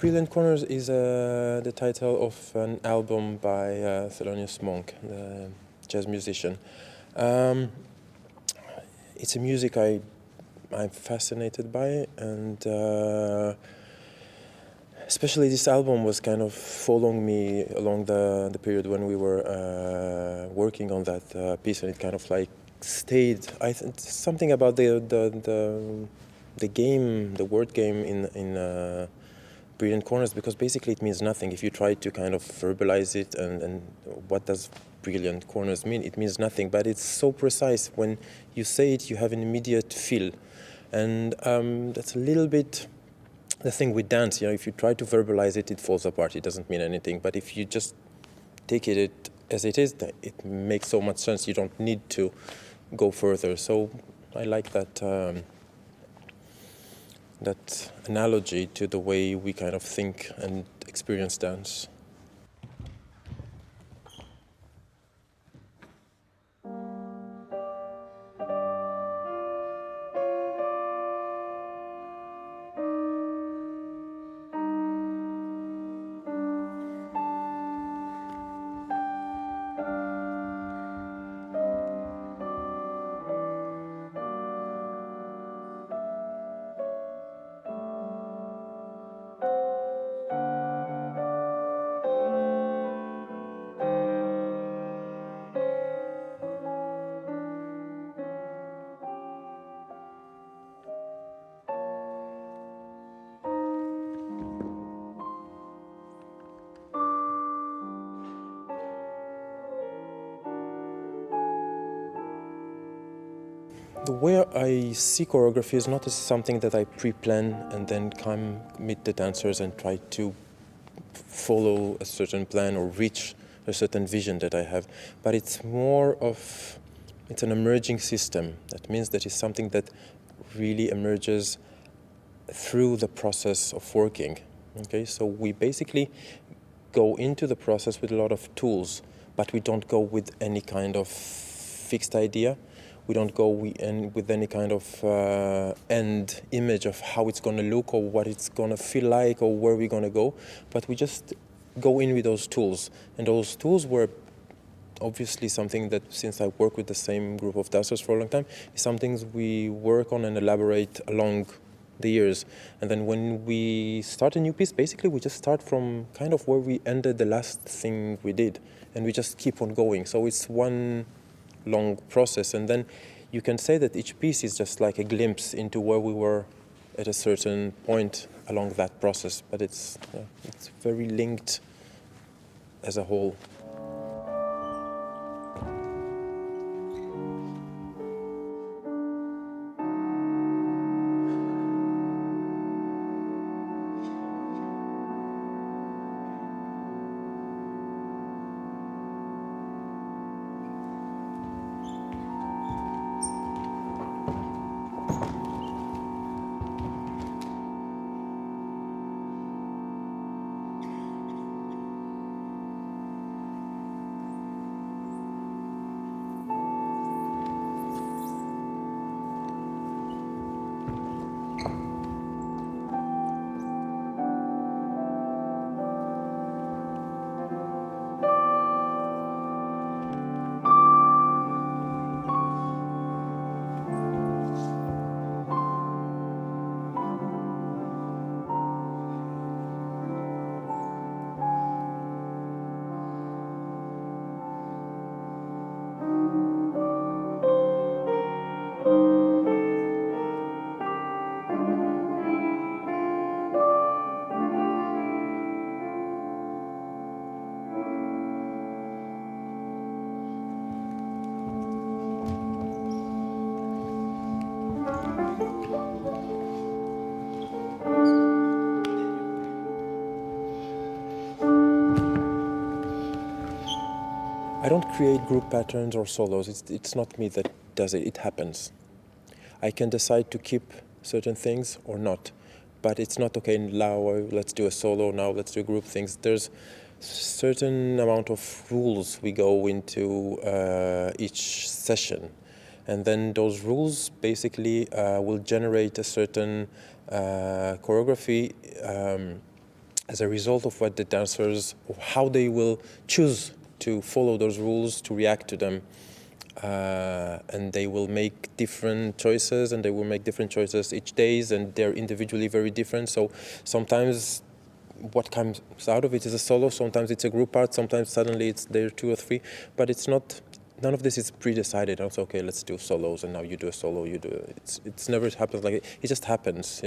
Brilliant Corners is the title of an album by Thelonious Monk, the jazz musician. It's a music I'm fascinated by, and especially this album was kind of following me along the period when we were working on that piece, and it kind of like stayed. I think something about the game, the word game in Brilliant Corners, because basically it means nothing. If you try to kind of verbalize it and what does Brilliant Corners mean, it means nothing. But it's so precise. When you say it, you have an immediate feel. And that's a little bit the thing with dance. You know, if you try to verbalize it, it falls apart. It doesn't mean anything. But if you just take it as it is, it makes so much sense. You don't need to go further. So I like that that analogy to the way we kind of think and experience dance. The way I see choreography is not as something that I pre-plan and then come meet the dancers and try to follow a certain plan or reach a certain vision that I have. But it's more of, it's an emerging system. That means that it's something that really emerges through the process of working. Okay, so we basically go into the process with a lot of tools, but we don't go with any kind of fixed idea. We don't go with any kind of end image of how it's going to look or what it's going to feel like or where we're going to go. But we just go in with those tools. And those tools were obviously something that, since I work with the same group of dancers for a long time, is something we work on and elaborate along the years. And then when we start a new piece, basically we just start from kind of where we ended the last thing we did. And we just keep on going. So it's one long process, and then you can say that each piece is just like a glimpse into where we were at a certain point along that process, but it's very linked as a whole. I don't create group patterns or solos. It's not me that does it. It happens. I can decide to keep certain things or not, but it's not okay. Now let's do a solo. Now let's do group things. There's certain amount of rules we go into each session, and then those rules basically will generate a certain choreography as a result of what the dancers, or how they will choose to follow those rules, to react to them. And they will make different choices, and they will make different choices each day, and they're individually very different. So sometimes what comes out of it is a solo, sometimes it's a group part, sometimes suddenly there are 2 or 3, but it's not, none of this is pre-decided. Also, okay, let's do solos, and now you do a solo, you do it's never happens like it just happens.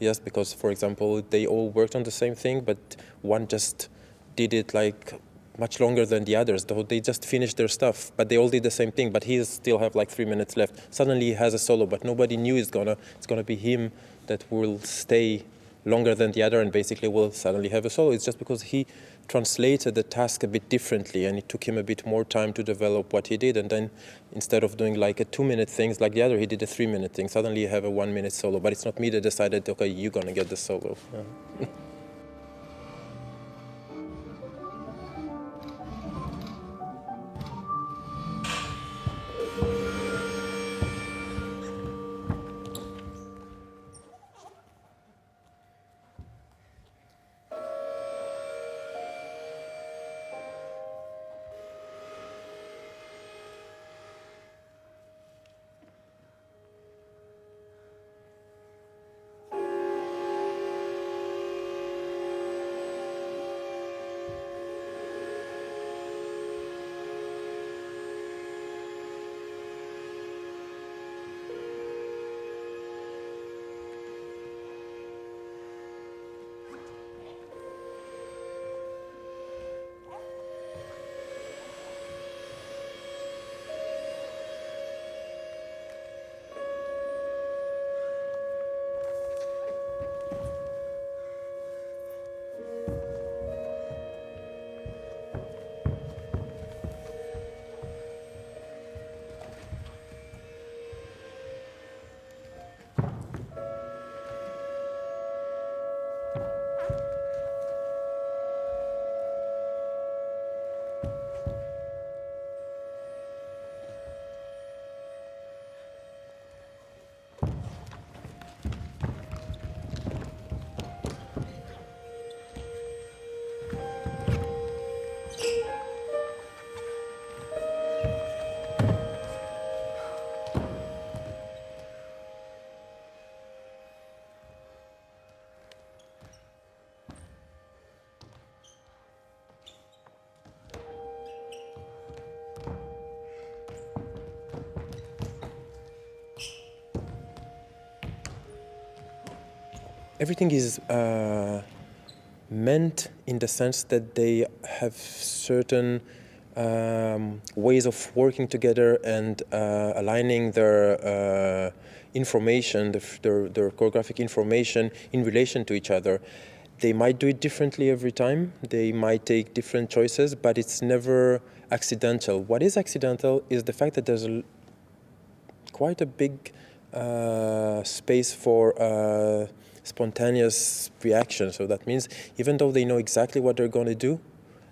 Yes, because, for example, they all worked on the same thing, but one just did it like much longer than the others. They just finished their stuff, but they all did the same thing, but he still have like 3 minutes left. Suddenly he has a solo, but nobody knew it's gonna be him that will stay longer than the other and basically will suddenly have a solo. It's just because he translated the task a bit differently, and it took him a bit more time to develop what he did. And then instead of doing like a 2-minute thing like the other, he did a 3-minute thing. Suddenly you have a 1-minute solo, but it's not me that decided, okay, you're gonna get the solo. Yeah. Everything is meant in the sense that they have certain ways of working together and aligning their information, their choreographic information in relation to each other. They might do it differently every time. They might take different choices, but it's never accidental. What is accidental is the fact that there's quite a big space for spontaneous reaction. So that means even though they know exactly what they're going to do,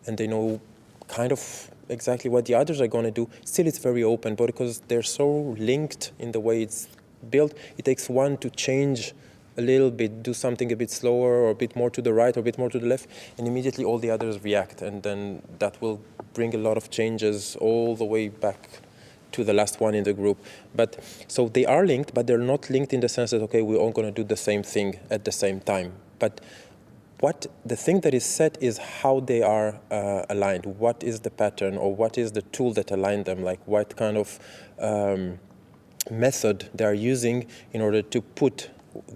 and they know kind of exactly what the others are going to do, still it's very open. But because they're so linked in the way it's built, it takes one to change a little bit, do something a bit slower or a bit more to the right or a bit more to the left, and immediately all the others react. And then that will bring a lot of changes all the way back to the last one in the group. But so they are linked, but they're not linked in the sense that, okay, we're all going to do the same thing at the same time. But what the thing that is set is how they are aligned. What is the pattern, or what is the tool that align them? Like what kind of method they are using in order to put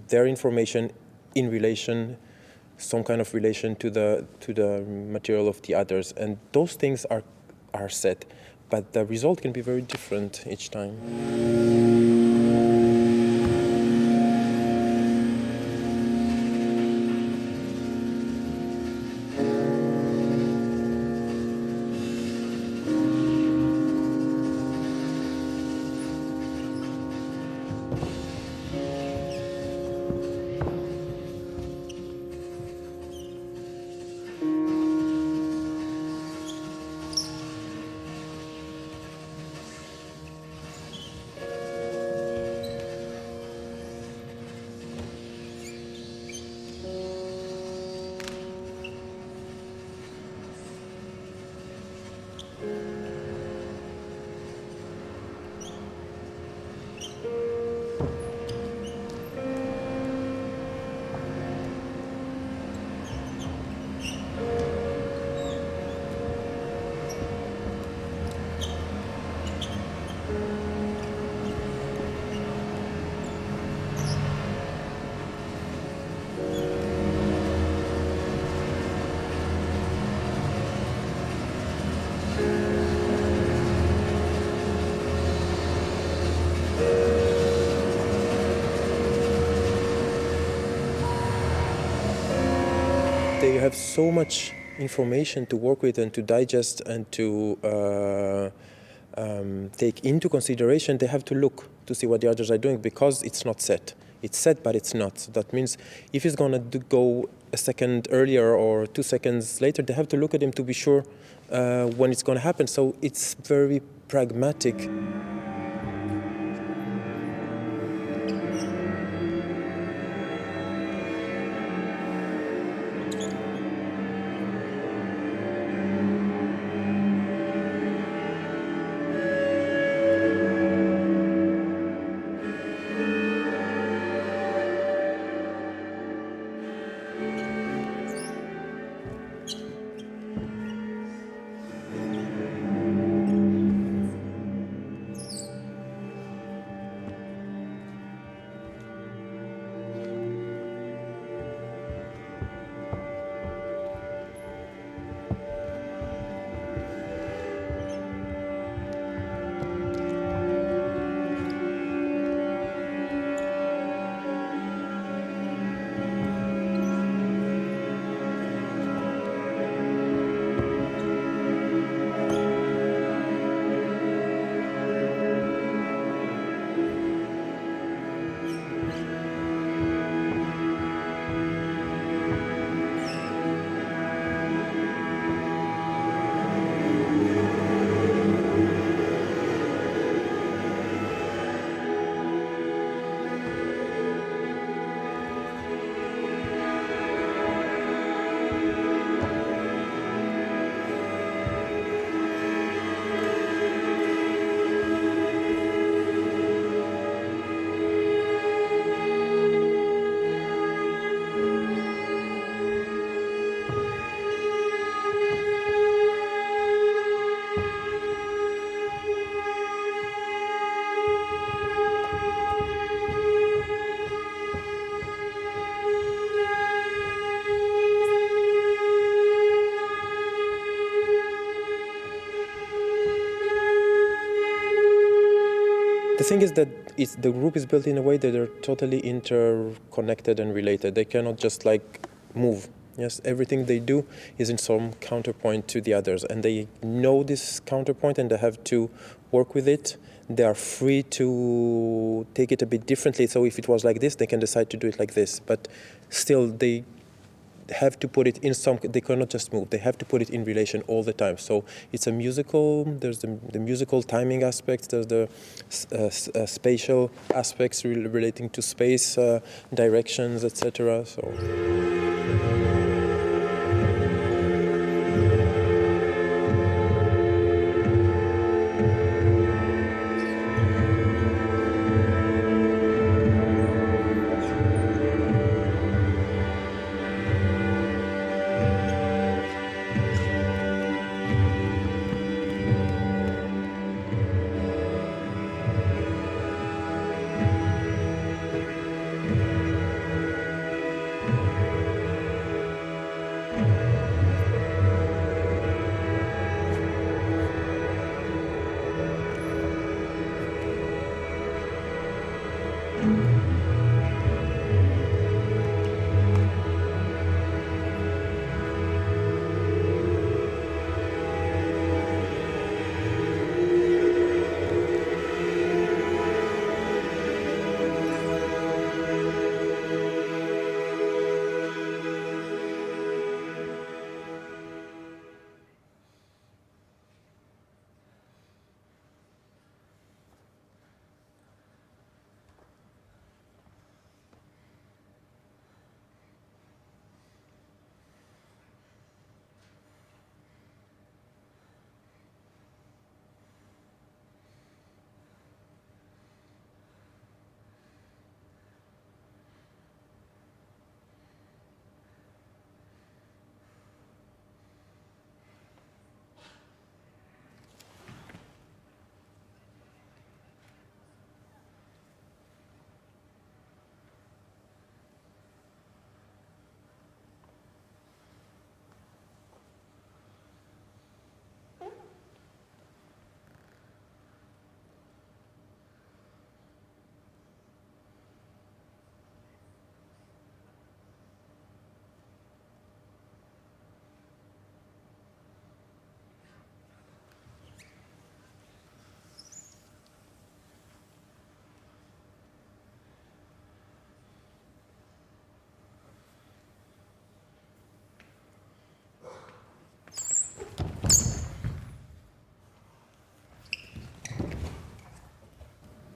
their information in relation, some kind of relation to the material of the others. And those things are set. But the result can be very different each time. you have so much information to work with and to digest and to take into consideration. They have to look to see what the others are doing because it's not set. It's set, but it's not. So that means if it's going to go a second earlier or 2 seconds later, they have to look at him to be sure when it's going to happen. So it's very pragmatic. The thing is that the group is built in a way that they're totally interconnected and related. They cannot just like move. Yes, everything they do is in some counterpoint to the others, and they know this counterpoint and they have to work with it. They are free to take it a bit differently. So if it was like this, they can decide to do it like this. But still, they have to put it in some, they cannot just move, they have to put it in relation all the time. So it's a musical, there's the musical timing aspects, there's the spatial aspects relating to space, directions, etc. So.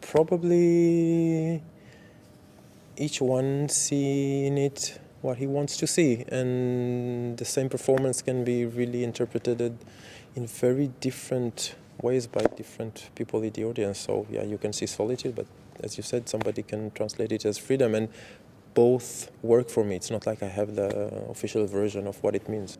probably each one see in it what he wants to see, and the same performance can be really interpreted in very different ways by different people in the audience. So yeah, you can see solitude, but as you said, somebody can translate it as freedom, and both work for me. It's not like I have the official version of what it means.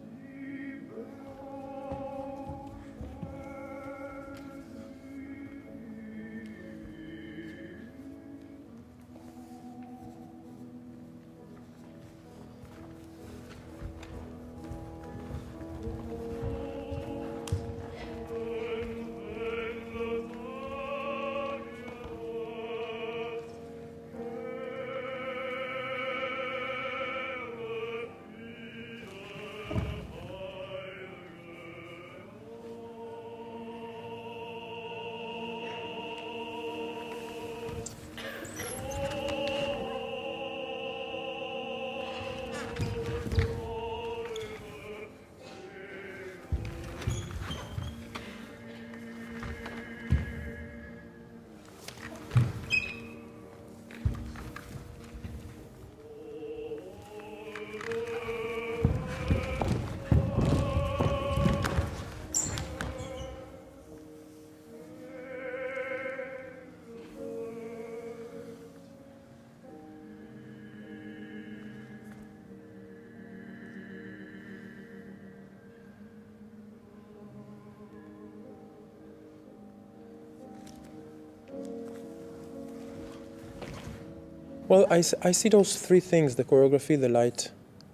Well, I see those three things, the choreography, the light,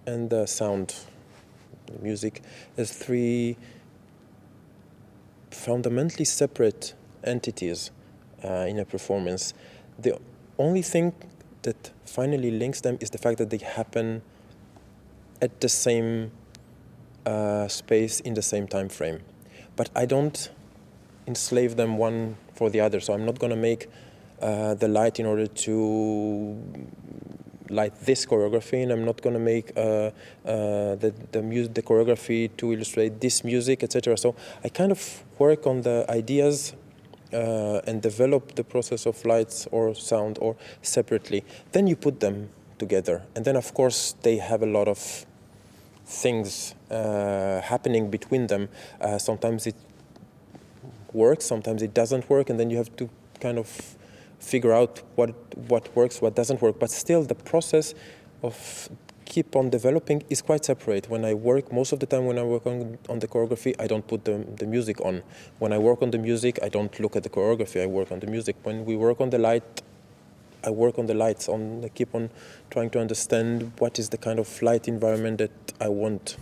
and the sound, the music, as three fundamentally separate entities in a performance. The only thing that finally links them is the fact that they happen at the same space in the same time frame. But I don't enslave them one for the other, so I'm not going to make the light in order to light this choreography, and I'm not going to make the choreography to illustrate this music, etc. So I kind of work on the ideas and develop the process of lights or sound or separately. Then you put them together, and then of course they have a lot of things happening between them. Sometimes it works, sometimes it doesn't work, and then you have to kind of figure out what works, what doesn't work. But still, the process of keep on developing is quite separate. When I work, most of the time when I work on the choreography, I don't put the music on. When I work on the music, I don't look at the choreography, I work on the music. When we work on the light, I work on the lights. I keep on trying to understand what is the kind of light environment that I want.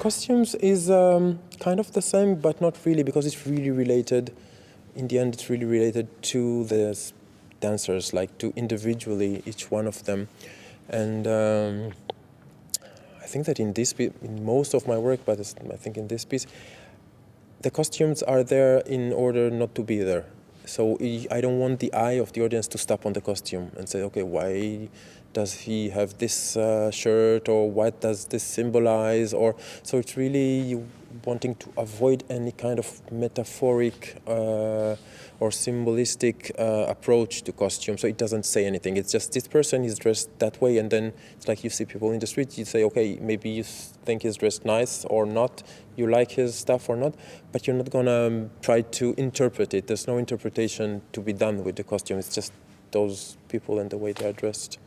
Costumes is kind of the same, but not really, because it's really related. In the end, it's really related to the dancers, like to individually each one of them. And I think that in most of my work, but I think in this piece, the costumes are there in order not to be there. So I don't want the eye of the audience to stop on the costume and say, okay, why does he have this shirt, or what does this symbolize? Or so it's really wanting to avoid any kind of metaphoric or symbolistic approach to costume. So it doesn't say anything. It's just this person is dressed that way, and then it's like you see people in the street. You say, okay, maybe you think he's dressed nice or not. You like his stuff or not, but you're not gonna try to interpret it. There's no interpretation to be done with the costume. It's just those people and the way they are dressed.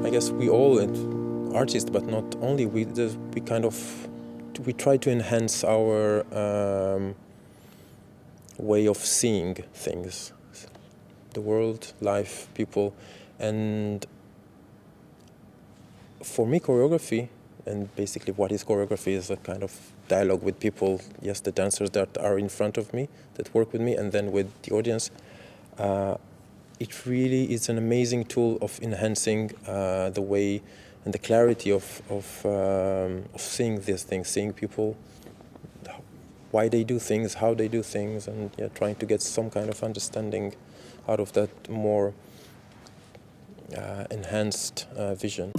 I guess we all, artists, but not only, we try to enhance our way of seeing things, the world, life, people. And for me, choreography, and basically what is choreography, is a kind of dialogue with people, yes, the dancers that are in front of me, that work with me, and then with the audience. It really is an amazing tool of enhancing the way and the clarity of seeing these things, seeing people, why they do things, how they do things, and trying to get some kind of understanding out of that more enhanced vision.